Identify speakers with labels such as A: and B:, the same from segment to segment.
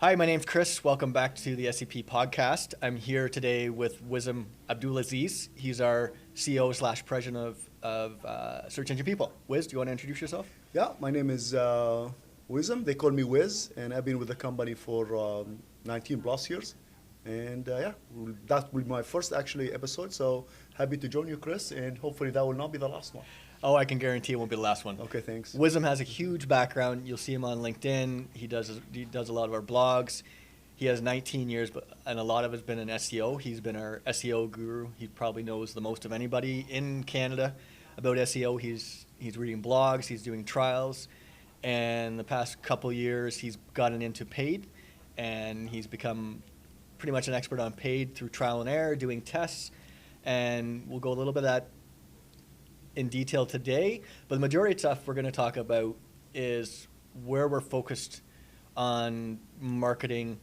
A: Hi, my name's Chris. Welcome back to the SCP podcast. I'm here today with Wizam Abdulaziz. He's our CEO slash president of Search Engine People. Wiz, do you want to introduce yourself?
B: Yeah, my name is Wizam. They call me Wiz, and I've been with the company for 19 plus years. And that will be my first actually episode. So happy to join you, Chris, and hopefully that will not be the last one.
A: Oh, I can guarantee it won't be the last one.
B: Okay, thanks.
A: Wizam has a huge background. You'll see him on LinkedIn. He does a lot of our blogs. He has 19 years, and a lot of it's been in SEO. He's been our SEO guru. He probably knows the most of anybody in Canada about SEO. He's reading blogs. He's doing trials. And the past couple years, he's gotten into paid, and he's become pretty much an expert on paid through trial and error, doing tests. And we'll go a little bit of that in detail today, but the majority of stuff we're going to talk about is where we're focused on marketing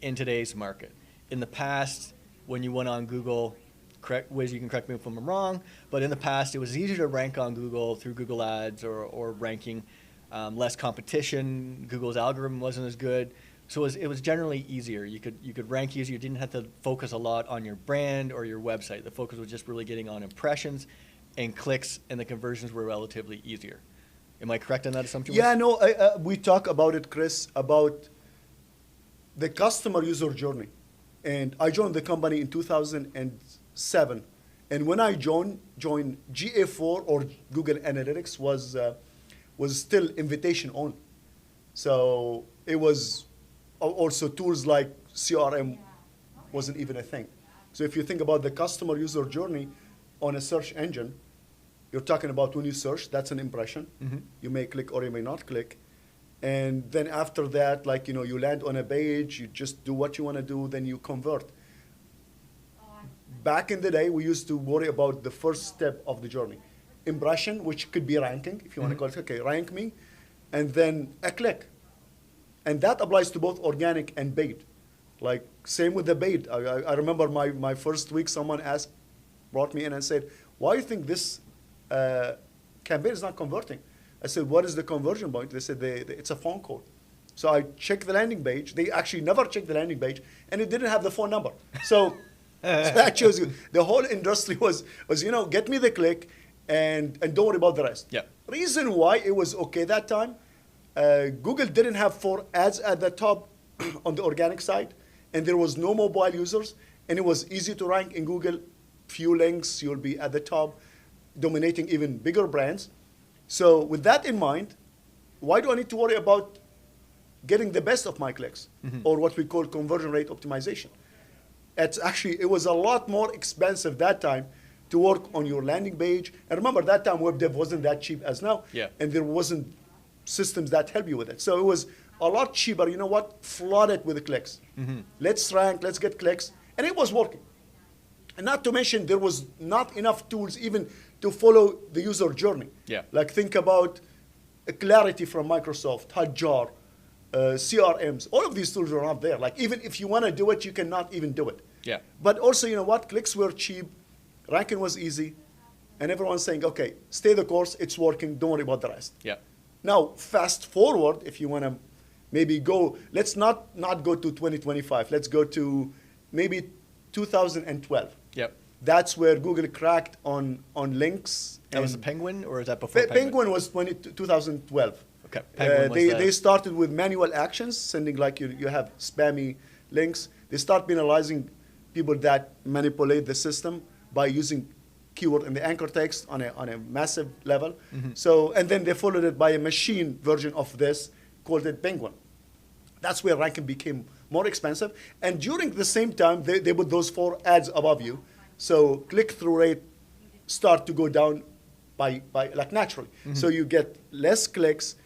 A: in today's market. In the past, when you went on Google, Wiz, you can correct me if I'm wrong, but in the past it was easier to rank on Google through Google Ads or ranking, less competition. Google's algorithm wasn't as good, so it was generally easier. You could rank easier. You didn't have to focus a lot on your brand or your website. The focus was just really getting on impressions and clicks, and the conversions were relatively easier. Am I correct on that assumption?
B: Yeah, no, we talk about it, Chris, about the customer user journey. And I joined the company in 2007. And when I joined GA4 or Google Analytics was still invitation only. So it was also tools like CRM wasn't even a thing. So if you think about the customer user journey on a search engine, you're talking about when you search, that's an impression.
A: Mm-hmm.
B: You may click or you may not click. And then after that, you land on a page, you just do what you want to do, then you convert. Back in the day, we used to worry about the first step of the journey. Impression, which could be ranking, if you want to call it, okay, rank me, and then a click. And that applies to both organic and paid. Like, same with the paid. I remember my first week, someone brought me in and said, why do you think this campaign is not converting? I said, what is the conversion point? They said, it's a phone call. So I checked the landing page. They actually never checked the landing page, and it didn't have the phone number. So that shows you the whole industry was get me the click and don't worry about the rest.
A: Yeah.
B: Reason why it was okay that time, Google didn't have 4 ads at the top on the organic side, and there was no mobile users, and it was easy to rank in Google. Few links, you'll be at the top, dominating even bigger brands. So with that in mind, why do I need to worry about getting the best of my clicks, or what we call conversion rate optimization? It was a lot more expensive that time to work on your landing page. And remember, that time web dev wasn't that cheap as now, and there wasn't systems that help you with it. So it was a lot cheaper. You know what? Flood it with the clicks.
A: Mm-hmm.
B: Let's rank, let's get clicks. And it was working. And not to mention, there was not enough tools even to follow the user journey.
A: Yeah.
B: Like think about Clarity from Microsoft, Hotjar, CRMs. All of these tools are not there. Like even if you want to do it, you cannot even do it.
A: Yeah.
B: But also, you know what? Clicks were cheap, ranking was easy, and everyone's saying, okay, stay the course, it's working, don't worry about the rest.
A: Yeah.
B: Now, fast forward, if you want to maybe go, let's not go to 2025. Let's go to maybe 2012.
A: Yep.
B: That's where Google cracked on links.
A: That was the Penguin, or is that before
B: Penguin was 2012.
A: Okay. Penguin was
B: they started with manual actions, sending like you have spammy links. They start penalizing people that manipulate the system by using keyword in the anchor text on a massive level.
A: Mm-hmm.
B: So, and then they followed it by a machine version of this called it Penguin. That's where ranking became more expensive. And during the same time, they put those 4 ads above you. So click-through rate start to go down by like naturally.
A: Mm-hmm.
B: So you get less clicks.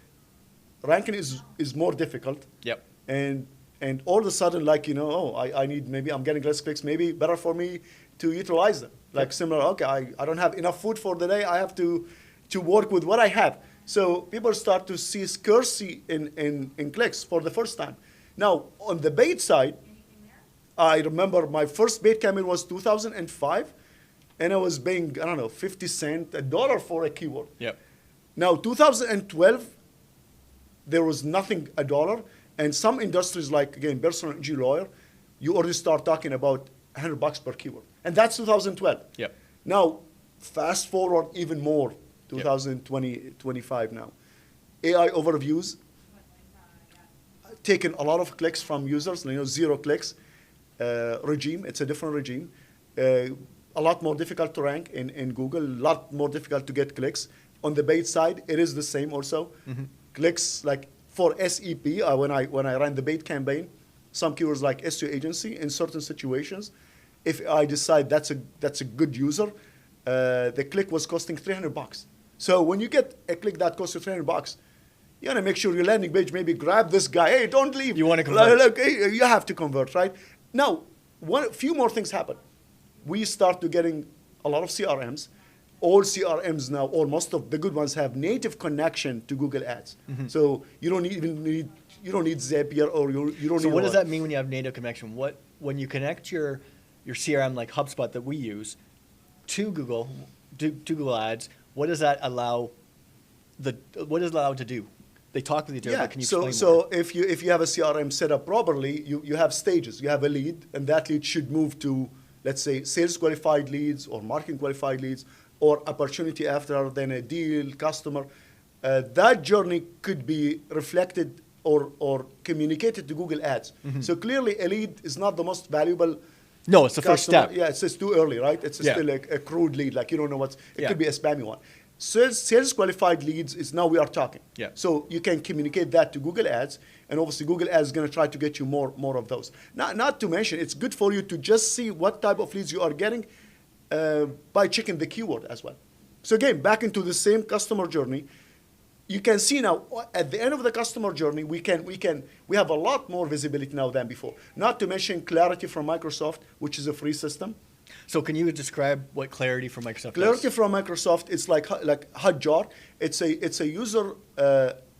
B: Ranking is more difficult.
A: Yep.
B: And all of a sudden, I need, maybe I'm getting less clicks, maybe better for me to utilize them. Like similar, okay, I don't have enough food for the day, I have to work with what I have. So people start to see scarcity in clicks for the first time. Now, on the paid side, I remember my first paid campaign was 2005, and I was paying, 50 cents, $1 for a keyword.
A: Yep.
B: Now, 2012, there was nothing $1, And some industries like, again, personal injury lawyer, you already start talking about $100 per keyword. And that's 2012.
A: Yep.
B: Now, fast forward even more, 2020, 25 now. AI overviews, taken a lot of clicks from users, 0 clicks regime. It's a different regime. A lot more difficult to rank in Google, a lot more difficult to get clicks. On the paid side, it is the same also. Mm-hmm. Clicks like for SEP, when I ran the paid campaign, some keywords like SEO agency, in certain situations, if I decide that's a good user, the click was costing $300. So when you get a click that costs you $300, you want to make sure your landing page maybe grab this guy. Hey, don't leave.
A: You want to convert.
B: Look, hey, you have to convert, right? Now, a few more things happen. We start to getting a lot of CRMs. All CRMs now, or most of the good ones, have native connection to Google Ads. Mm-hmm. So you don't need Zapier, or you don't need.
A: So what does that mean when you have native connection? When you connect your CRM like HubSpot that we use to Google Ads, what does that allow? What is allowed to do? They talk with each other. But can you explain more?
B: So if you have a CRM set up properly, you have stages. You have a lead, and that lead should move to, let's say, sales qualified leads or marketing qualified leads, or opportunity after, then a deal, customer. That journey could be reflected or communicated to Google Ads. Mm-hmm. So clearly, a lead is not the most valuable.
A: No, it's the first step.
B: Yeah, it's just too early, right? It's still a crude lead, like you don't know what's. It could be a spammy one. Sales qualified leads is now we are talking.
A: Yeah.
B: So you can communicate that to Google Ads, and obviously Google Ads is going to try to get you more of those. Not to mention, it's good for you to just see what type of leads you are getting by checking the keyword as well. So again, back into the same customer journey, you can see now at the end of the customer journey, we have a lot more visibility now than before. Not to mention Clarity from Microsoft, which is a free system.
A: So can you describe what Clarity from Microsoft
B: Clarity
A: does?
B: from Microsoft, it's like Hotjar. It's a user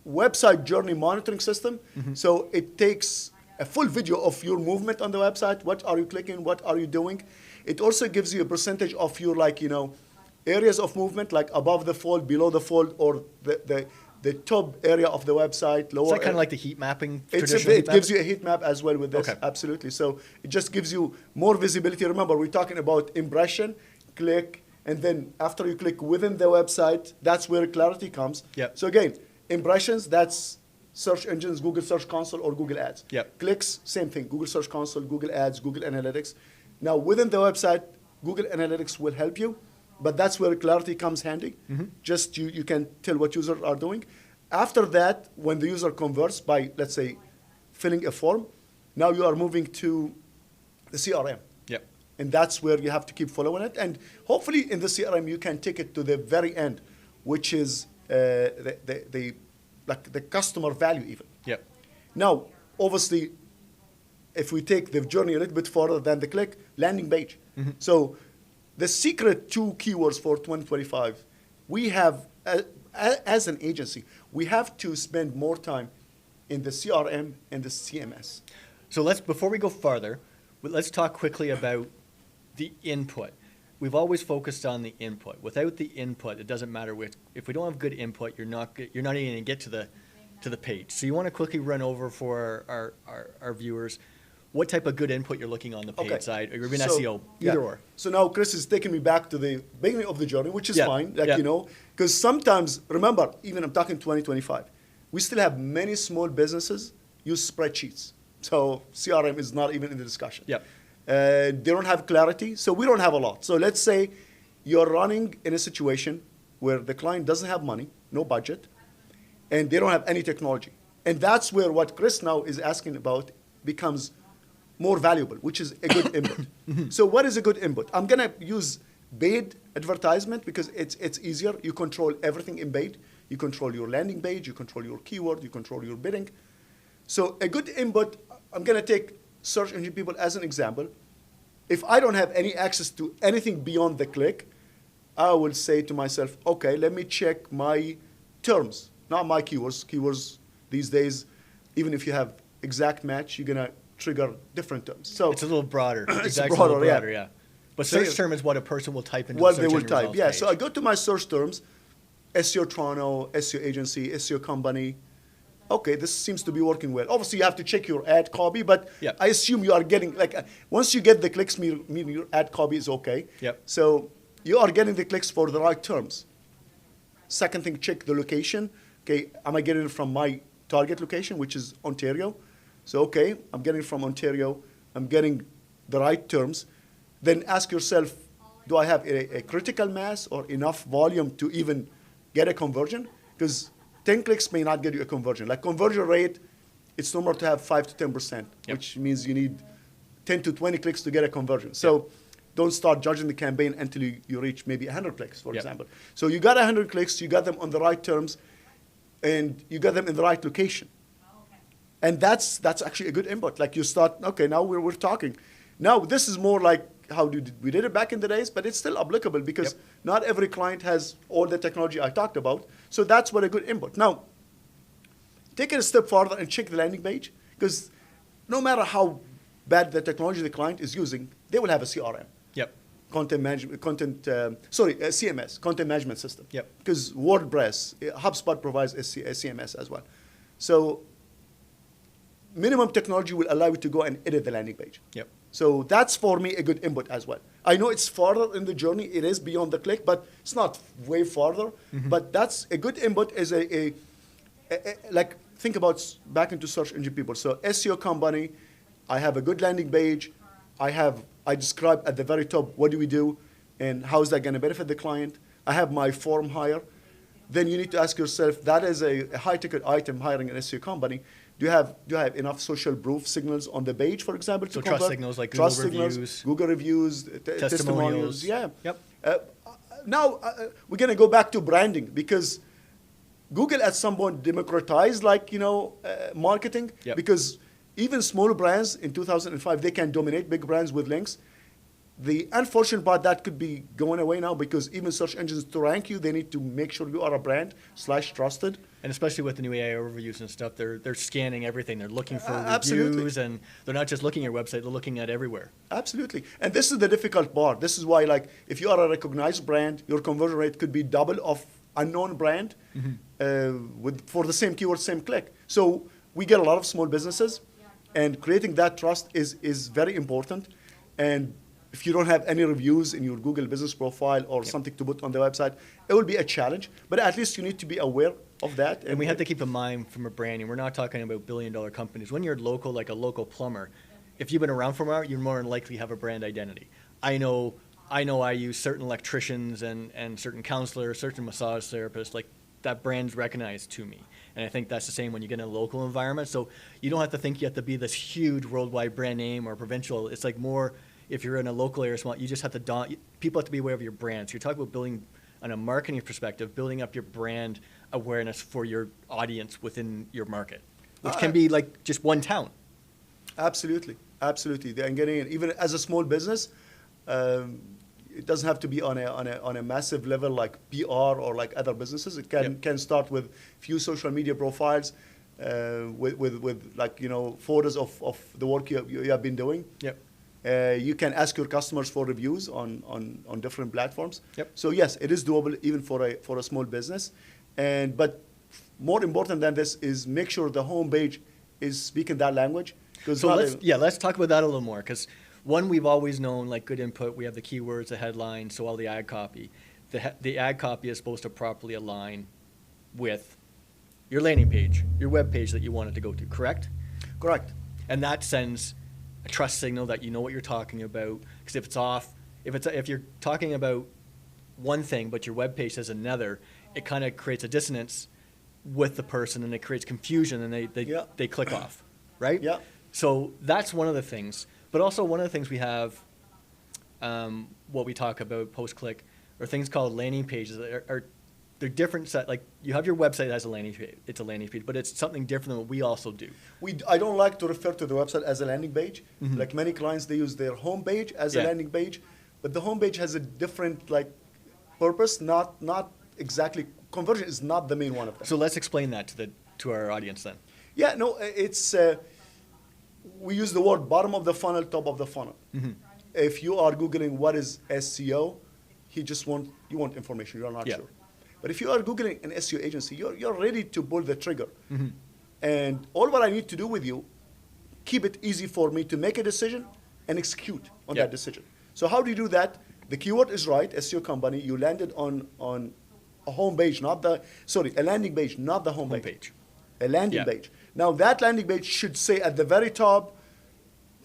B: website journey monitoring system. Mm-hmm. So it takes a full video of your movement on the website. What are you clicking? What are you doing? It also gives you a percentage of your areas of movement, like above the fold, below the fold, or the top area of the website, lower.
A: Is that kind of like the heat mapping?
B: It gives you a heat map as well with this, absolutely. So it just gives you more visibility. Remember, we're talking about impression, click, and then after you click within the website, that's where Clarity comes.
A: Yep.
B: So again, impressions, that's search engines, Google Search Console or Google Ads.
A: Yep.
B: Clicks, same thing, Google Search Console, Google Ads, Google Analytics. Now within the website, Google Analytics will help you. But that's where Clarity comes handy. Mm-hmm. Just you can tell what users are doing. After that, when the user converts by, let's say, filling a form, now you are moving to the CRM.
A: Yep.
B: And that's where you have to keep following it. And hopefully in the CRM, you can take it to the very end, which is the customer value even.
A: Yep.
B: Now, obviously, if we take the journey a little bit further than the click, landing page. Mm-hmm. So the secret two keywords for 2025, we have, as an agency, we have to spend more time in the CRM and the CMS.
A: So before we go farther, let's talk quickly about the input. We've always focused on the input. Without the input, it doesn't matter if we don't have good input, you're not even going to get to the page. So you want to quickly run over for our viewers what type of good input you're looking on the paid side, or you're in SEO, either or.
B: So now Chris is taking me back to the beginning of the journey, which is fine, because sometimes, remember, even I'm talking 2025, we still have many small businesses use spreadsheets. So CRM is not even in the discussion.
A: Yep.
B: They don't have clarity, so we don't have a lot. So let's say you're running in a situation where the client doesn't have money, no budget, and they don't have any technology. And that's where what Chris now is asking about becomes more valuable, which is a good input. So what is a good input? I'm going to use paid advertisement because it's easier. You control everything in paid. You control your landing page. You control your keyword. You control your bidding. So a good input, I'm going to take search engine people as an example. If I don't have any access to anything beyond the click, I will say to myself, okay, let me check my terms, not my keywords. Keywords these days, even if you have exact match, you're going to trigger different terms. So
A: it's a little broader.
B: It's broader,
A: yeah. But search term is what a person will type into
B: what
A: the search
B: they will
A: engine
B: type. Yeah.
A: page.
B: So I go to my search terms, SEO Toronto, SEO agency, SEO company, okay, this seems to be working well. Obviously, you have to check your ad copy, but
A: Yep.
B: I assume you are getting, like, once you get the clicks, meaning your ad copy is okay.
A: Yep.
B: So you are getting the clicks for the right terms. Second thing, check the location. Okay, am I getting it from my target location, which is Ontario? So, okay, I'm getting it from Ontario. I'm getting the right terms. Then ask yourself, do I have a critical mass or enough volume to even get a conversion? Because 10 clicks may not get you a conversion. Like conversion rate, it's normal to have 5 to 10%,
A: Yep.
B: which means you need 10 to 20 clicks to get a conversion. So don't start judging the campaign until you reach maybe 100 clicks, for
A: Yep.
B: example. So you got 100 clicks, you got them on the right terms, and you got them in the right location. And that's actually a good input. Like you start, okay, now we're talking. Now this is more like how we did it back in the days, but it's still applicable because
A: Yep.
B: not every client has all the technology I talked about. So that's what a good input. Now, take it a step further and check the landing page, because no matter how bad the technology the client is using, they will have a CRM.
A: Yep.
B: CMS, content management system.
A: Yep.
B: Because WordPress, HubSpot provides a CMS as well. So minimum technology will allow you to go and edit the landing page.
A: Yep.
B: So that's for me a good input as well. I know it's farther in the journey, it is beyond the click, but it's not way farther. But that's a good input is like think about back into search engine people. So SEO company, I have a good landing page. I describe at the very top what do we do and how is that going to benefit the client. I have my form hire. Then you need to ask yourself, that is a high ticket item hiring an SEO company. Do you have enough social proof signals on the page, for example, to
A: So
B: convert?
A: trust signals like Google reviews,
B: Google reviews, testimonials. Yeah.
A: Yep.
B: Now we're going to go back to branding because Google at some point democratized marketing.
A: Yep.
B: Because even small brands in 2005, they can dominate big brands with links. The unfortunate part that could be going away now because even search engines to rank you, they need to make sure you are a brand / trusted.
A: And especially with the new AI overviews and stuff, they're scanning everything. They're looking for
B: Absolutely.
A: reviews, and they're not just looking at your website. They're looking at everywhere.
B: Absolutely. And this is the difficult part. This is why, like, if you are a recognized brand, your conversion rate could be double of unknown brand for the same keyword, same click. So we get a lot of small businesses, and creating that trust is very important. And if you don't have any reviews in your Google business profile or something to put on the website, it will be a challenge. But at least you need to be aware of that.
A: And we have to keep in mind from a branding, we're not talking about billion-dollar companies. When you're local, like a local plumber, if you've been around for a while, you're more than likely have a brand identity. I know I use certain electricians and certain counselors, certain massage therapists, like that brand's recognized to me. And I think that's the same when you get in a local environment. So you don't have to think you have to be this huge worldwide brand name or provincial. It's like more, if you're in a local area, you just have to, people have to be aware of your brand. So you're talking about building, on a marketing perspective, building up your brand awareness for your audience within your market, which can be like just one town.
B: Absolutely. And getting in, even as a small business, it doesn't have to be on a massive level like PR or like other businesses. It can start with few social media profiles, with like photos of the work you have been doing.
A: Yep.
B: You can ask your customers for reviews on different platforms.
A: Yep.
B: So yes, it is doable even for a small business, but more important than this is make sure the home page is speaking that language.
A: So let's talk about that a little more, because one, we've always known, like, good input, we have the keywords, the headline, so all the ad copy. The ad copy is supposed to properly align with your landing page, your web page that you want it to go to, correct?
B: Correct.
A: And that sends a trust signal that you know what you're talking about. Because if it's off, if you're talking about one thing but your web page says another, it kind of creates a dissonance with the person, and it creates confusion, and they click off, right?
B: Yeah.
A: So that's one of the things. But also one of the things we have, what we talk about post-click, are things called landing pages. They're different set. Like, you have your website that has a landing page. It's a landing page, but it's something different than what we also do.
B: I don't like to refer to the website as a landing page. Like many clients, they use their home page as a landing page, but the home page has a different purpose. Not exactly, conversion is not the main one of them.
A: So let's explain that to our audience then.
B: Yeah, no, it's we use the word bottom of the funnel, top of the funnel. If you are Googling what is SEO, you want information, you're not sure. But if you are Googling an SEO agency, you're ready to pull the trigger. And all what I need to do with you, keep it easy for me to make a decision and execute on that decision. So how do you do that? The keyword is right, SEO company. You landed on a home page, a landing page, not the home page. A landing page. Now that landing page should say at the very top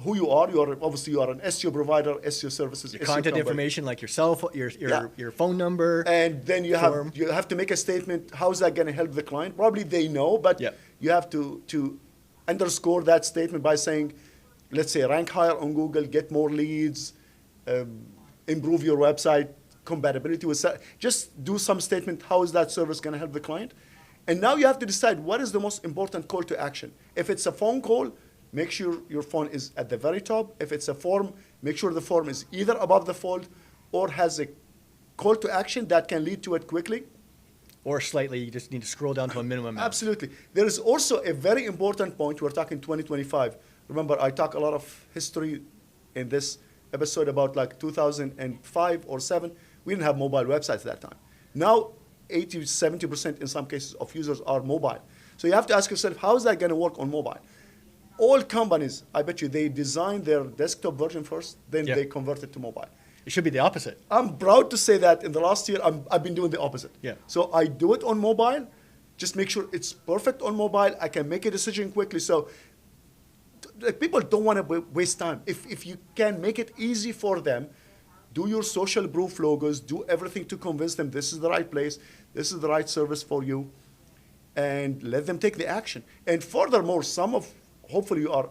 B: who you are. You are an SEO provider, SEO services,
A: your
B: SEO
A: contact
B: company.
A: information, like your cell phone, your phone number,
B: and then you have to make a statement. How is that going to help the client? Probably they know, but you have to underscore that statement by saying, let's say, rank higher on Google, get more leads, improve your website compatibility with. Just do some statement. How is that service going to help the client? And now you have to decide what is the most important call to action. If it's a phone call, make sure your phone is at the very top. If it's a form, make sure the form is either above the fold or has a call to action that can lead to it quickly.
A: Or slightly, you just need to scroll down to a minimum amount.
B: Absolutely. There is also a very important point. We're talking 2025. Remember, I talk a lot of history in this episode about like 2005 or 7. We didn't have mobile websites at that time. Now, 80, 70% in some cases of users are mobile. So you have to ask yourself, how is that going to work on mobile? All companies, I bet you, they design their desktop version first, then they convert it to mobile.
A: It should be the opposite.
B: I'm proud to say that in the last year, I've been doing the opposite.
A: Yeah.
B: So I do it on mobile, just make sure it's perfect on mobile. I can make a decision quickly. So people don't want to waste time. If you can make it easy for them, do your social proof logos, do everything to convince them this is the right place, this is the right service for you, and let them take the action. And furthermore, hopefully you are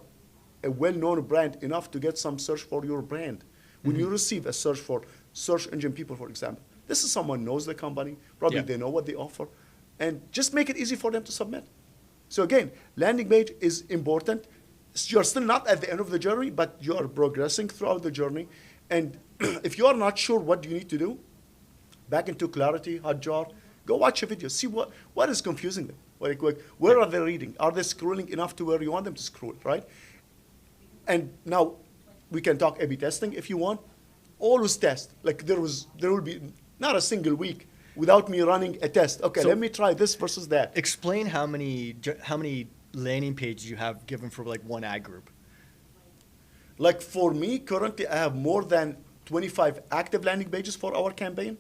B: a well-known brand enough to get some search for your brand. When you receive a search for search engine people, for example, this is someone knows the company, probably they know what they offer, and just make it easy for them to submit. So again, landing page is important. You're still not at the end of the journey, but you are progressing throughout the journey. And if you are not sure what you need to do, back into Clarity, Hotjar, go watch a video. See what is confusing them. Where are they reading? Are they scrolling enough to where you want them to scroll, right? And now we can talk A/B testing if you want. Always test. Like there will be not a single week without me running a test. Okay, so let me try this versus that.
A: Explain how many landing pages you have given for like one ad group.
B: Like for me, currently I have more than 25 active landing pages for our campaign.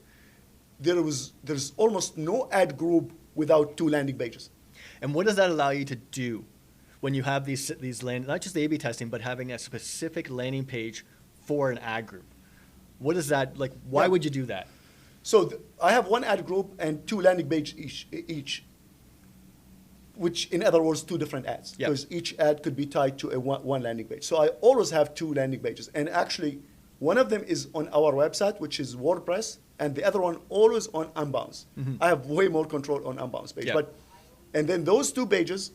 B: There's almost no ad group without 2 landing pages.
A: And what does that allow you to do when you have these not just the A/B testing, but having a specific landing page for an ad group? What is that like? Why would you do that?
B: So I have one ad group and 2 landing pages each, which in other words, 2 different ads. Because each ad could be tied to one landing page. So I always have 2 landing pages. And actually, one of them is on our website, which is WordPress, and the other one always on Unbounce. I have way more control on Unbounce page. And then those 2 pages,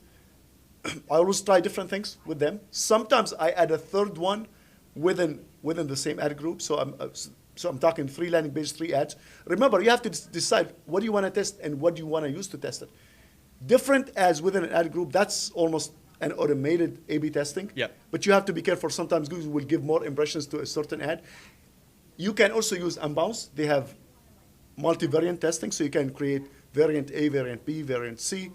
B: I always try different things with them. Sometimes I add a third one within the same ad group. So I'm talking 3 landing pages, 3 ads. Remember, you have to decide what do you want to test and what do you want to use to test it. Different ads within an ad group, that's almost an automated A/B testing. But you have to be careful. Sometimes Google will give more impressions to a certain ad. You can also use Unbounce. They have multivariant testing, so you can create variant A, variant B, variant C.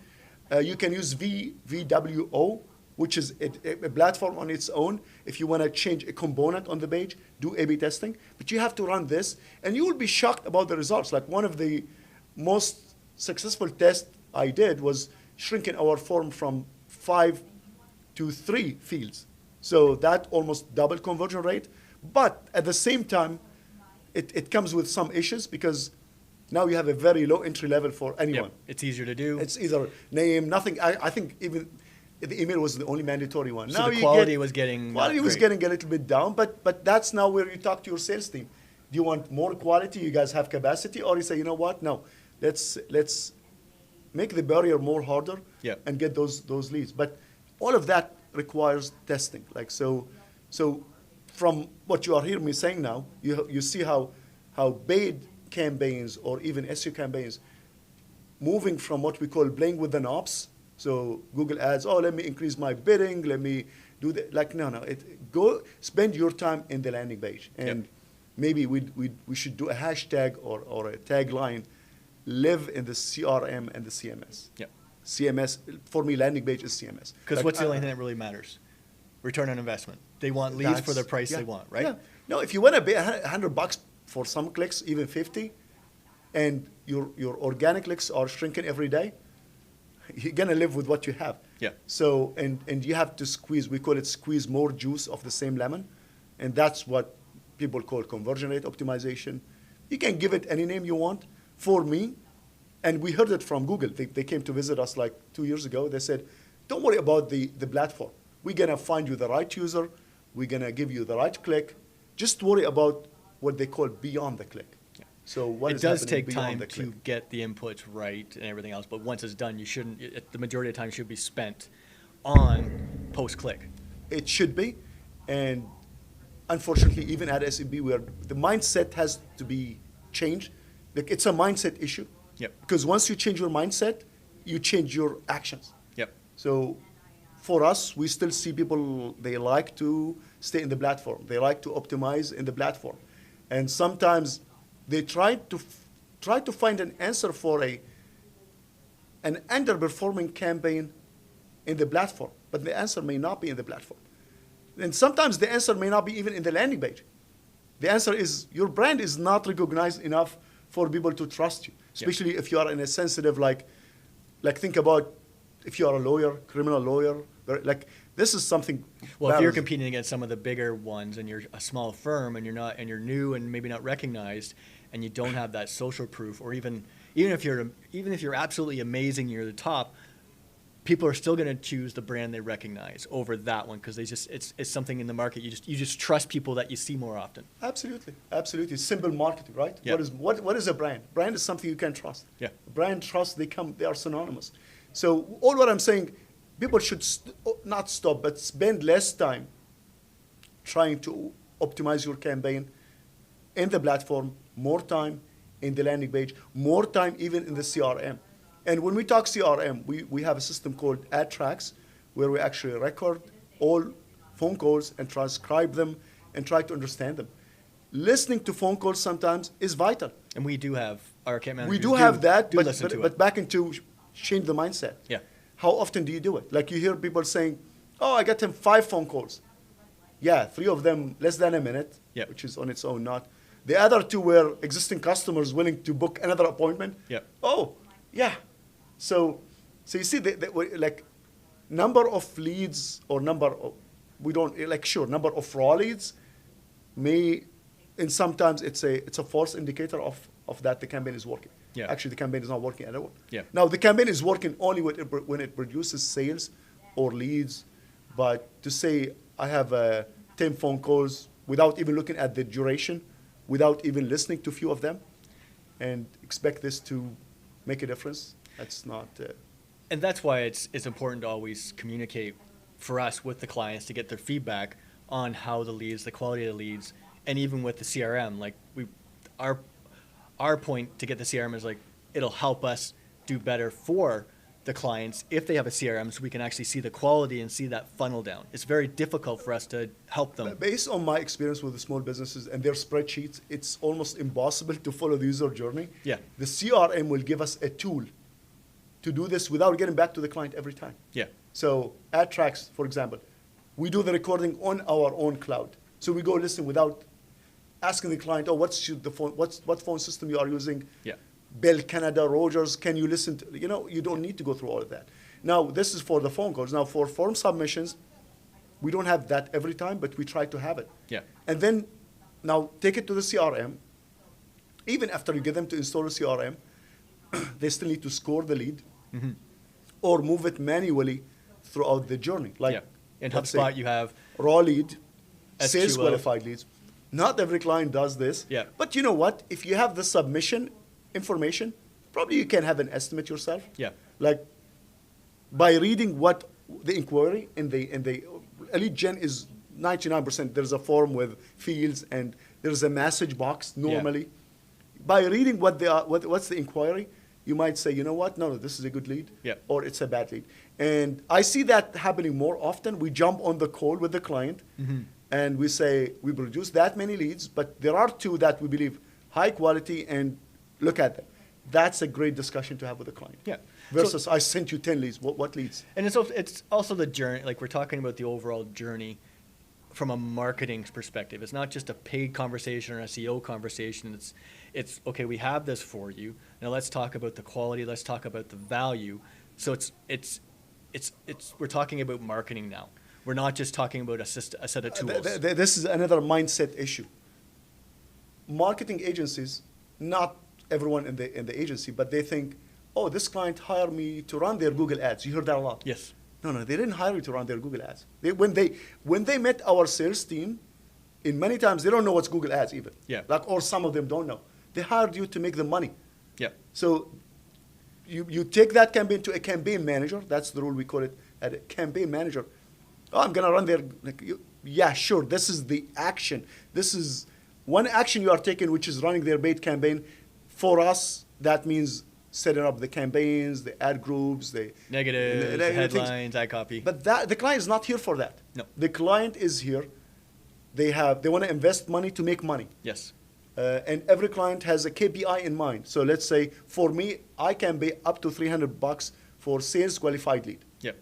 B: You can use VWO, which is a platform on its own. If you want to change a component on the page, do A/B testing. But you have to run this, and you will be shocked about the results. Like one of the most successful tests I did was shrinking our form from 5 to 3 fields. So that almost double conversion rate. But at the same time, it comes with some issues because now you have a very low entry level for anyone.
A: It's easier to do.
B: It's either name, nothing. I think even the email was the only mandatory one.
A: So now the quality was getting
B: a little bit down, but that's now where you talk to your sales team. Do you want more quality? You guys have capacity, or you say, you know what? No, let's make the barrier more harder and get those leads. But all of that requires testing. Like so from what you are hearing me saying now, you see how paid campaigns or even SEO campaigns moving from what we call playing with the knobs. So Google Ads, let me increase my bidding, let me do that. Like no, go spend your time in the landing page, and maybe we should do a hashtag or a tagline, live in the CRM and the CMS. CMS, for me, landing page is CMS.
A: Because
B: Like,
A: what's the only thing that really matters? Return on investment. They want leads for the price
B: yeah,
A: they want, right?
B: Yeah. No, if you want to pay $100 for some clicks, even 50, and your organic clicks are shrinking every day, you're gonna live with what you have.
A: Yeah.
B: So and you have to squeeze. We call it squeeze more juice of the same lemon, and that's what people call conversion rate optimization. You can give it any name you want. For me, and we heard it from Google. They came to visit us like 2 years ago. They said, "Don't worry about the platform. We're gonna find you the right user. We're gonna give you the right click. Just worry about what they call beyond the click."
A: Yeah.
B: So what
A: It
B: is
A: does
B: happening
A: take
B: beyond
A: time
B: the
A: to
B: click?
A: get the inputs right and everything else, but once it's done, you shouldn't. The majority of the time should be spent on post-click.
B: It should be, and unfortunately, even at SEB, the mindset has to be changed. Like, it's a mindset issue.
A: Yep.
B: Because once you change your mindset, you change your actions.
A: Yep.
B: So for us, we still see people, they like to stay in the platform. They like to optimize in the platform. And sometimes they try to find an answer for an underperforming campaign in the platform, but the answer may not be in the platform. And sometimes the answer may not be even in the landing page. The answer is your brand is not recognized enough for people to trust you, especially if you are in a sensitive, like think about if you are a lawyer, criminal lawyer, like this is something.
A: Well, if you're
B: matters.
A: competing against some of the bigger ones and you're a small firm and you're new and maybe not recognized and you don't have that social proof, or even if you're absolutely amazing, you're the top, people are still going to choose the brand they recognize over that one because it's something in the market you just trust people that you see more often.
B: Absolutely. Simple marketing, right?
A: Yeah.
B: What is a brand? Brand is something you can trust.
A: Yeah.
B: Brand trust, they are synonymous. So all what I'm saying, people should not stop, but spend less time trying to optimize your campaign in the platform, more time in the landing page, more time even in the CRM. And when we talk CRM, we have a system called Ad Tracks, where we actually record all phone calls and transcribe them and try to understand them. Listening to phone calls sometimes is vital.
A: And we do have our account managers.
B: We do have that,
A: listen to
B: but
A: it.
B: back into change the mindset.
A: Yeah.
B: How often do you do it? Like you hear people saying, "Oh, I got him 5 phone calls." Yeah, 3 of them less than a minute,
A: Yeah.
B: which is on its own not. The other 2 were existing customers willing to book another appointment.
A: Yeah.
B: Oh, yeah. So you see, like number of leads or number of number of raw leads may, and sometimes it's a false indicator of that the campaign is working.
A: Yeah.
B: Actually, the campaign is not working at all.
A: Yeah.
B: Now, the campaign is working only when it produces sales or leads. But to say I have 10 phone calls without even looking at the duration, without even listening to a few of them, and expect this to make a difference, that's not.
A: And that's why it's important to always communicate for us with the clients to get their feedback on how the leads, the quality of the leads, and even with the CRM. Like our point to get the CRM is like it'll help us do better for the clients if they have a CRM, so we can actually see the quality and see that funnel down. It's very difficult for us to help them.
B: Based on my experience with the small businesses and their spreadsheets, it's almost impossible to follow the user journey.
A: Yeah.
B: The CRM will give us a tool to do this without getting back to the client every time.
A: Yeah.
B: So Ad Tracks, for example, we do the recording on our own cloud. So we go listen without asking the client, "Oh, what phone system you are using?"
A: Yeah.
B: Bell Canada, Rogers, can you listen to, you don't need to go through all of that. Now, this is for the phone calls. Now, for form submissions, we don't have that every time, but we try to have it.
A: Yeah.
B: And then, now, take it to the CRM. Even after you get them to install a CRM, they still need to score the lead or move it manually throughout the journey. Like,
A: Yeah. In
B: let's
A: HubSpot,
B: say,
A: you have
B: raw lead, sales
A: SQL.
B: qualified leads. Not every client does this.
A: Yeah.
B: But you know what? If you have the submission information, probably you can have an estimate yourself.
A: Yeah.
B: Like by reading what the inquiry in the lead gen is 99%. There's a form with fields and there's a message box normally. Yeah. By reading what's the inquiry, you might say, you know what? No, this is a good lead.
A: Yeah.
B: Or it's a bad lead. And I see that happening more often. We jump on the call with the client and we say, we produce that many leads, but there are 2 that we believe high quality and look at them. that's a great discussion to have with the client.
A: Yeah.
B: Versus I sent you 10 leads. What leads?
A: And it's also the journey. Like we're talking about the overall journey from a marketing perspective. It's not just a paid conversation or SEO conversation. It's okay. We have this for you. Now let's talk about the quality. Let's talk about the value. So it's we're talking about marketing now. We're not just talking about a set of tools.
B: This is another mindset issue. Marketing agencies, not everyone in the agency, but they think, oh, this client hired me to run their Google ads. You heard that a lot.
A: Yes.
B: No, they didn't hire you to run their Google ads. When they met our sales team, in many times they don't know what's Google ads even.
A: Yeah.
B: Or some of them don't know. They hired you to make them money.
A: Yeah.
B: So you take that campaign to a campaign manager. That's the rule we call it, a campaign manager. Oh, I'm gonna run their yeah, sure. This is the action. This is one action you are taking, which is running their paid campaign. For us, that means setting up the campaigns, the ad groups, the
A: negatives, the headlines, ad copy.
B: But the client is not here for that.
A: No.
B: The client is here. They want to invest money to make money.
A: Yes.
B: And every client has a KPI in mind. So let's say for me, I can pay up to $300 for sales qualified lead.
A: Yep.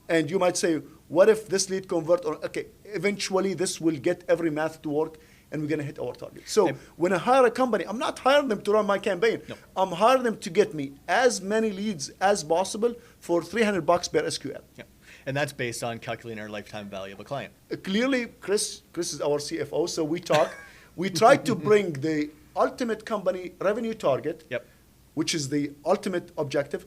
B: And you might say, what if this lead convert? Or okay, eventually this will get every math to work, and we're gonna hit our target. So when I hire a company, I'm not hiring them to run my campaign.
A: No.
B: I'm hiring them to get me as many leads as possible for $300 per SQL.
A: Yeah. And that's based on calculating our lifetime value of a client.
B: Clearly, Chris is our CFO, so we talk. We try to bring the ultimate company revenue target,
A: Yep.
B: which is the ultimate objective.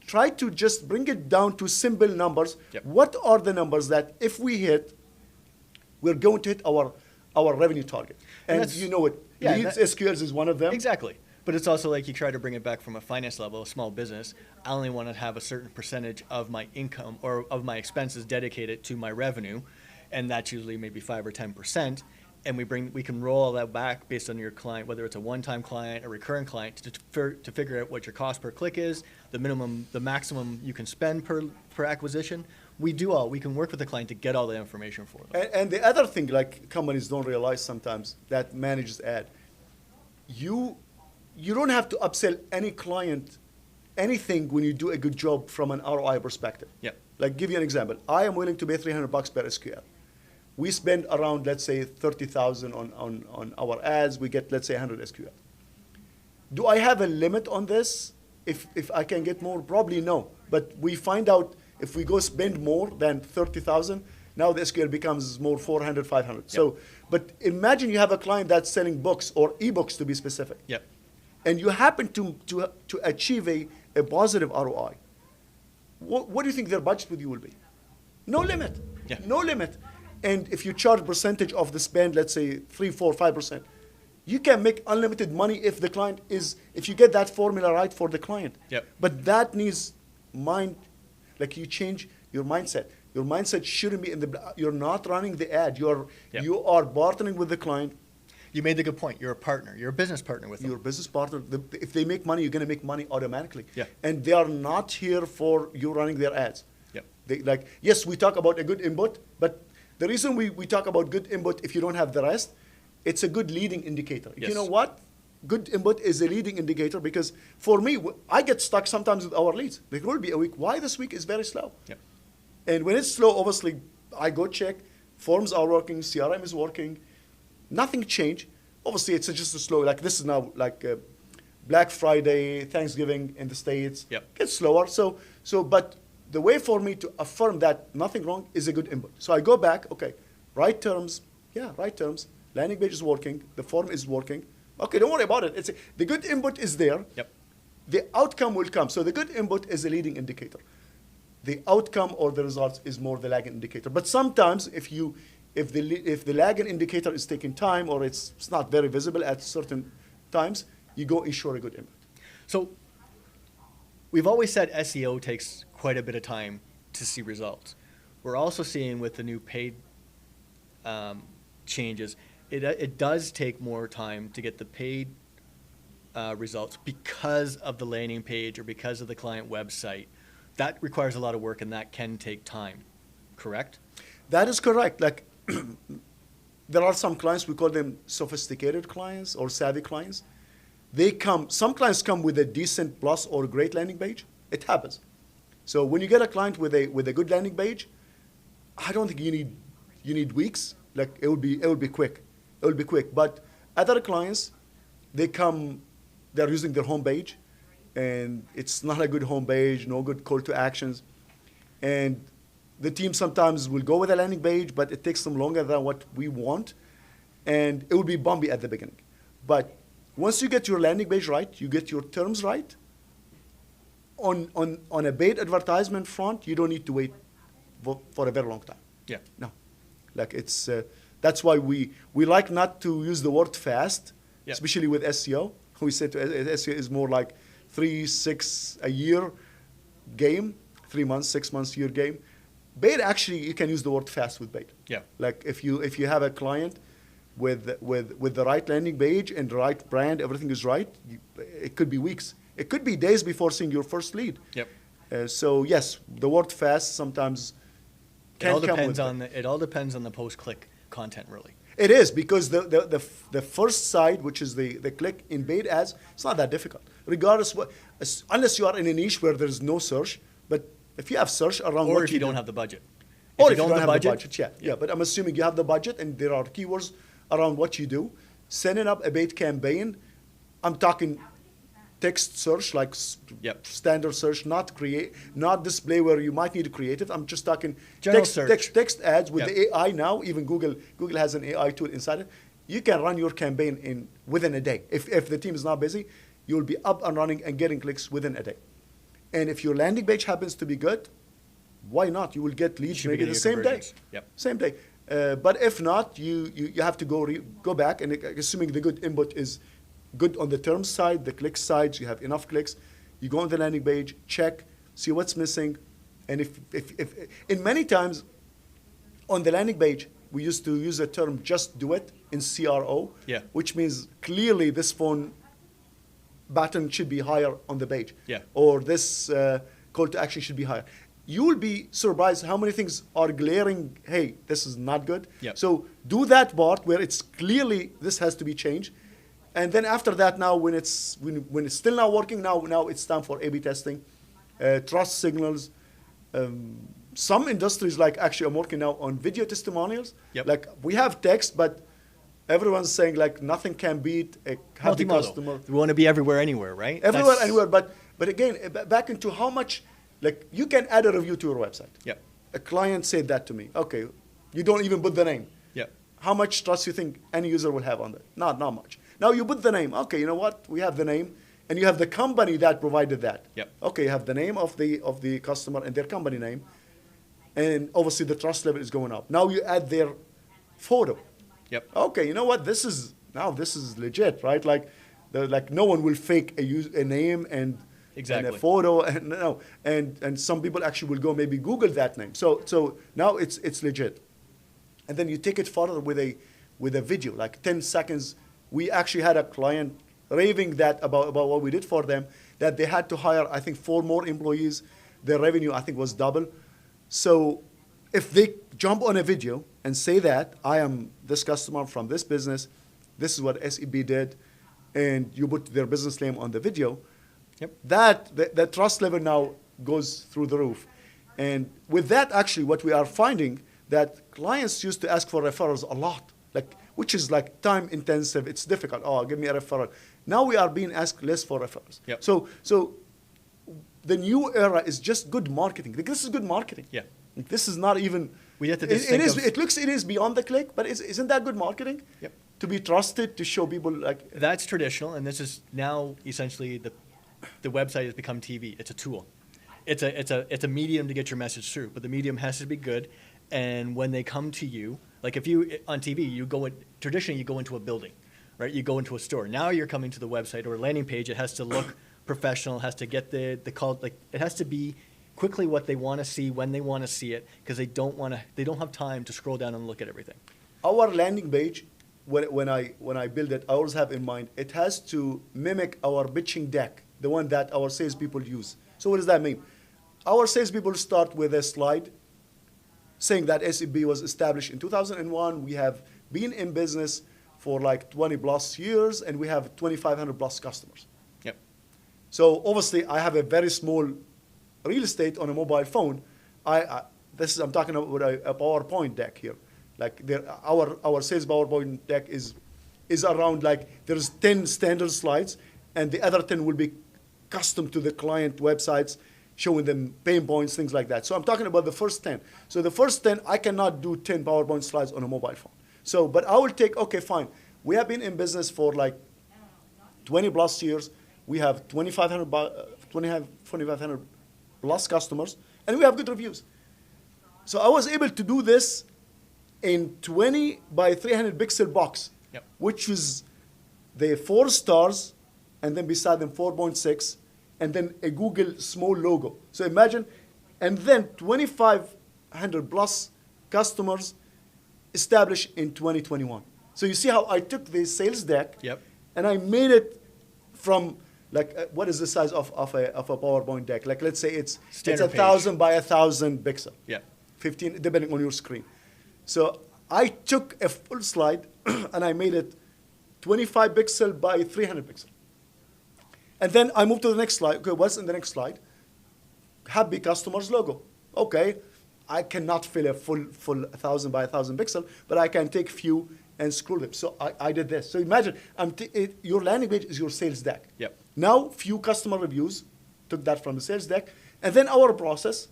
B: Try to just bring it down to simple numbers.
A: Yep.
B: What are the numbers that if we hit, we're going to hit our revenue target? And you know it.
A: Yeah,
B: Leads SQLs is one of them.
A: Exactly. But it's also like you try to bring it back from a finance level, a small business. I only want to have a certain percentage of my income or of my expenses dedicated to my revenue, and that's usually maybe 5 or 10%. And we can roll all that back based on your client, whether it's a one-time client or recurring client, to figure out what your cost per click is, the maximum you can spend per acquisition. We can work with the client to get all the information for them.
B: And the other thing, like companies don't realize sometimes, that manages ad, you don't have to upsell any client anything when you do a good job from an ROI perspective.
A: Yep.
B: Like, give you an example. I am willing to pay $300 per SQL. We spend around, let's say, $30,000 on our ads. We get, let's say, 100 SQL. Do I have a limit on this? If I can get more, probably no. But we find out if we go spend more than 30,000, now the SQL becomes more 400, 500. Yep. So, but imagine you have a client that's selling books or ebooks to be specific.
A: Yep.
B: And you happen to achieve a positive ROI. What do you think their budget with you will be? No limit.
A: Yeah.
B: No limit. And if you charge percentage of the spend, let's say 3, 4, 5%, you can make unlimited money if you get that formula right for the client.
A: Yep.
B: But that needs you change your mindset. Your mindset shouldn't be you're not running the ad. You are partnering with the client.
A: You made the good point. You're a partner. You're a business partner with them.
B: You're a business partner. If they make money, you're going to make money automatically.
A: Yeah.
B: And they are not here for you running their ads.
A: Yep.
B: Yes, we talk about a good input, but the reason we talk about good input, if you don't have the rest, it's a good leading indicator.
A: Yes.
B: You know what? Good input is a leading indicator because for me, I get stuck sometimes with our leads. There will be a week. Why this week is very slow?
A: Yep.
B: And when it's slow, obviously, I go check. Forms are working. CRM is working. Nothing changed. Obviously, it's just a slow. Like this is now Black Friday, Thanksgiving in the States.
A: Yep.
B: It's slower. But the way for me to affirm that nothing wrong is a good input. So I go back. Okay, right terms. Yeah, right terms. Landing page is working. The form is working. Okay, don't worry about it. The good input is there.
A: Yep.
B: The outcome will come. So the good input is a leading indicator. The outcome or the results is more the lagging indicator. But sometimes if the lagging indicator is taking time or it's not very visible at certain times, you go ensure a good input.
A: So we've always said SEO takes quite a bit of time to see results. We're also seeing with the new paid changes, it does take more time to get the paid results because of the landing page or because of the client website. That requires a lot of work and that can take time, correct?
B: That is correct. Like there are some clients, we call them sophisticated clients or savvy clients. Some clients come with a decent plus or great landing page. It happens. So when you get a client with a good landing page, I don't think you need weeks. Like it would be quick. It will be quick. But other clients, they're using their home page, and it's not a good home page, no good call to actions, and the team sometimes will go with a landing page, but it takes them longer than what we want, and it will be bumpy at the beginning. But once you get your landing page right, you get your terms right, on a paid advertisement front, you don't need to wait for a very long time.
A: Yeah.
B: No. Like that's why we like not to use the word fast,
A: Yeah.
B: especially with SEO. We say SEO is more like 3-6 a year game, 3 months, 6 months, year game. Paid, actually, you can use the word fast with paid.
A: Yeah.
B: Like if you have a client with the right landing page and the right brand, everything is right, it could be weeks. It could be days before seeing your first lead.
A: Yep.
B: So yes, the word fast sometimes can come with it.
A: It all depends on the post-click content, really.
B: It is, because the first side, which is the click in paid ads, it's not that difficult. Regardless unless you are in a niche where there's no search, but if you have search around
A: Or
B: what
A: if you don't have the budget.
B: Or if you don't have the budget, yeah. But I'm assuming you have the budget and there are keywords around what you do. Setting up a paid campaign, I'm talking text search, like
A: Yep.
B: standard search, not display where you might need creative. I'm just talking
A: General search.
B: text ads with
A: Yep.
B: the AI now. Even Google has an AI tool inside it. You can run your campaign within a day. If the team is not busy, you'll be up and running and getting clicks within a day. And if your landing page happens to be good, why not? You will get leads
A: Should be
B: maybe the
A: getting
B: same
A: your
B: day.
A: conversions. Yep.
B: Same day. But if not, you have to go back, and assuming the good input is good on the terms side, the click side, you have enough clicks, you go on the landing page, check, see what's missing, and if in many times on the landing page, we used to use the term just do it in CRO,
A: Yeah.
B: which means clearly this phone button should be higher on the page,
A: Yeah.
B: or this call to action should be higher. You will be surprised how many things are glaring, hey, this is not good.
A: Yep.
B: So do that part where it's clearly this has to be changed. And then after that, now when it's still not working, now it's time for A/B testing, trust signals. Some industries, like actually I'm working now on video testimonials.
A: Yep.
B: Like we have text, but everyone's saying like nothing can beat a happy
A: Multimodal.
B: customer.
A: We want to be everywhere, anywhere, right?
B: Everywhere, anywhere. But again, back into how much, like you can add a review to your website.
A: Yep.
B: A client said that to me. Okay, you don't even put the name.
A: Yep.
B: How much trust you think any user will have on that? Not much. Now you put the name. Okay, you know what? We have the name, and you have the company that provided that.
A: Yep.
B: Okay, you have the name of the customer and their company name, and obviously the trust level is going up. Now you add their photo.
A: Yep.
B: Okay, you know what? This is legit, right? Like no one will fake a name and
A: Exactly.
B: and a photo, and some people actually will go maybe Google that name. So now it's legit, and then you take it further with a video, like 10 seconds. We actually had a client raving about what we did for them, that they had to hire, I think, 4 more employees. Their revenue, I think, was double. So if they jump on a video and say that, I am this customer from this business, this is what SEB did, and you put their business name on the video,
A: Yep.
B: the trust level now goes through the roof. And with that, actually, what we are finding, that clients used to ask for referrals a lot, which is like time intensive. It's difficult. Oh, give me a referral. Now we are being asked less for referrals.
A: Yep.
B: So the new era is just good marketing. This is good marketing.
A: Yeah.
B: This is not even.
A: We have to
B: it
A: think
B: is.
A: of-
B: It is beyond the click, but isn't that good marketing?
A: Yep.
B: To be trusted, to show people like.
A: That's traditional, and this is now essentially the website has become TV. It's a tool. It's a medium to get your message through, but the medium has to be good. And when they come to you, like if you on TV, traditionally you go into a building, right? You go into a store. Now you're coming to the website or a landing page. It has to look professional. It has to get the call. Like it has to be quickly what they want to see when they want to see it, because they don't have time to scroll down and look at everything.
B: Our landing page, when I build it, I always have in mind it has to mimic our pitching deck, the one that our salespeople use. So what does that mean? Our salespeople start with a slide saying that SEB was established in 2001. We have been in business for like 20 plus years, and we have 2,500 plus customers.
A: Yep.
B: So obviously, I have a very small real estate on a mobile phone. I'm talking about a PowerPoint deck here. Like our sales PowerPoint deck is around, like, there's 10 standard slides, and the other 10 will be custom to the client websites, showing them pain points, things like that. So I'm talking about the first 10. So the first 10, I cannot do 10 PowerPoint slides on a mobile phone. So, but I will take, okay, fine. We have been in business for like 20 plus years. We have 2,500 plus customers, and we have good reviews. So I was able to do this in 20 by 300 pixel box,
A: yep.
B: which was the 4 stars, and then beside them 4.6, and then a Google small logo. So imagine, and then 2,500 plus customers established in 2021. So you see how I took the sales deck,
A: yep.
B: and I made it from, like, what is the size of a PowerPoint deck? Like, let's say it's 1,000 by 1,000 pixel.
A: Yeah.
B: 15, depending on your screen. So I took a full slide and I made it 25 pixel by 300 pixel. And then I moved to the next slide. Okay, what's in the next slide? Happy customers logo. Okay, I cannot fill a full 1,000 by 1,000 pixel, but I can take few and scroll them. So I did this. So imagine, your landing page is your sales deck.
A: Yep.
B: Now, few customer reviews, took that from the sales deck, and then our process.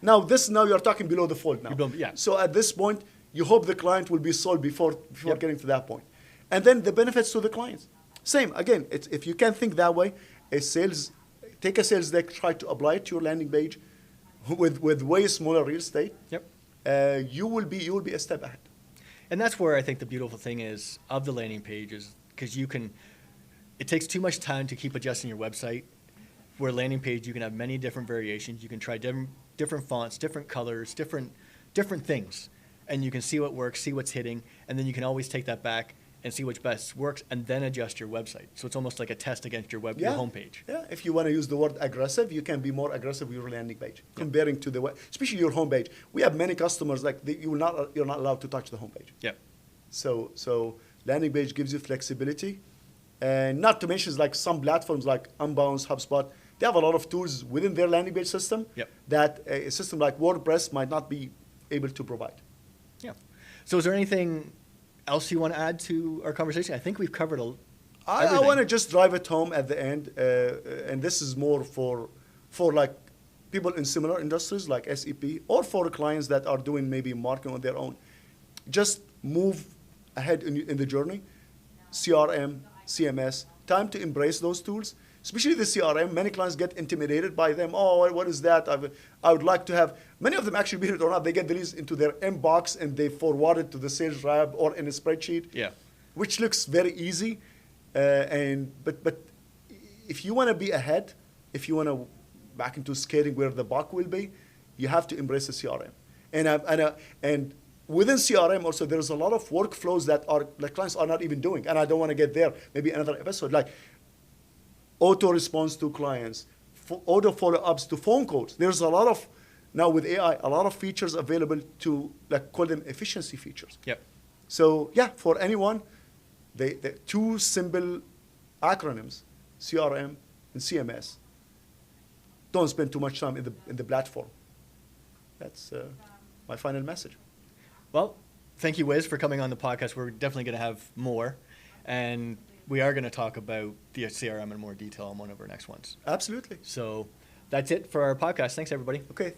B: Now you're talking below the fold now.
A: Yeah.
B: So at this point, you hope the client will be sold before
A: yep.
B: getting to that point. And then the benefits to the clients. Same, again, if you can think that way, take a sales deck, try to apply it to your landing page with way smaller real estate.
A: Yep.
B: You will be a step ahead.
A: And that's where I think the beautiful thing is of the landing page is because it takes too much time to keep adjusting your website. Where landing page, you can have many different variations. You can try different fonts, different colors, different things. And you can see what works, see what's hitting, and then you can always take that back and see which best works and then adjust your website. So it's almost like a test against your your homepage.
B: Yeah, if you want to use the word aggressive, you can be more aggressive with your landing page comparing to the especially your homepage. We have many customers you're not allowed to touch the homepage.
A: Yeah.
B: So landing page gives you flexibility, and not to mention like some platforms like Unbounce, HubSpot, they have a lot of tools within their landing page system that a system like WordPress might not be able to provide.
A: Yeah. So is there anything else you want to add to our conversation? I think we've covered
B: I want to just drive it home at the end, and this is more for like people in similar industries like SEP, or for clients that are doing maybe marketing on their own. Just move ahead in the journey. CRM, CMS, time to embrace those tools. Especially the CRM, many clients get intimidated by them. Oh, what is that? I would like to have. Many of them actually, believe it or not, they get the leads into their inbox and they forward it to the sales rep or in a spreadsheet.
A: Yeah.
B: Which looks very easy, but if you want to be ahead, if you want to back into scaling where the buck will be, you have to embrace the CRM. And within CRM also, there's a lot of workflows that clients are not even doing, and I don't want to get there. Maybe another episode like auto response to clients, auto follow-ups to phone calls. There's a lot of, now with AI, a lot of features available to call them efficiency features.
A: Yep.
B: So yeah, for anyone, the two simple acronyms, CRM and CMS, don't spend too much time in the platform. That's my final message.
A: Well, thank you, Wiz, for coming on the podcast. We're definitely going to have more. And we are going to talk about the CRM in more detail on one of our next ones.
B: Absolutely.
A: So that's it for our podcast. Thanks, everybody.
B: Okay.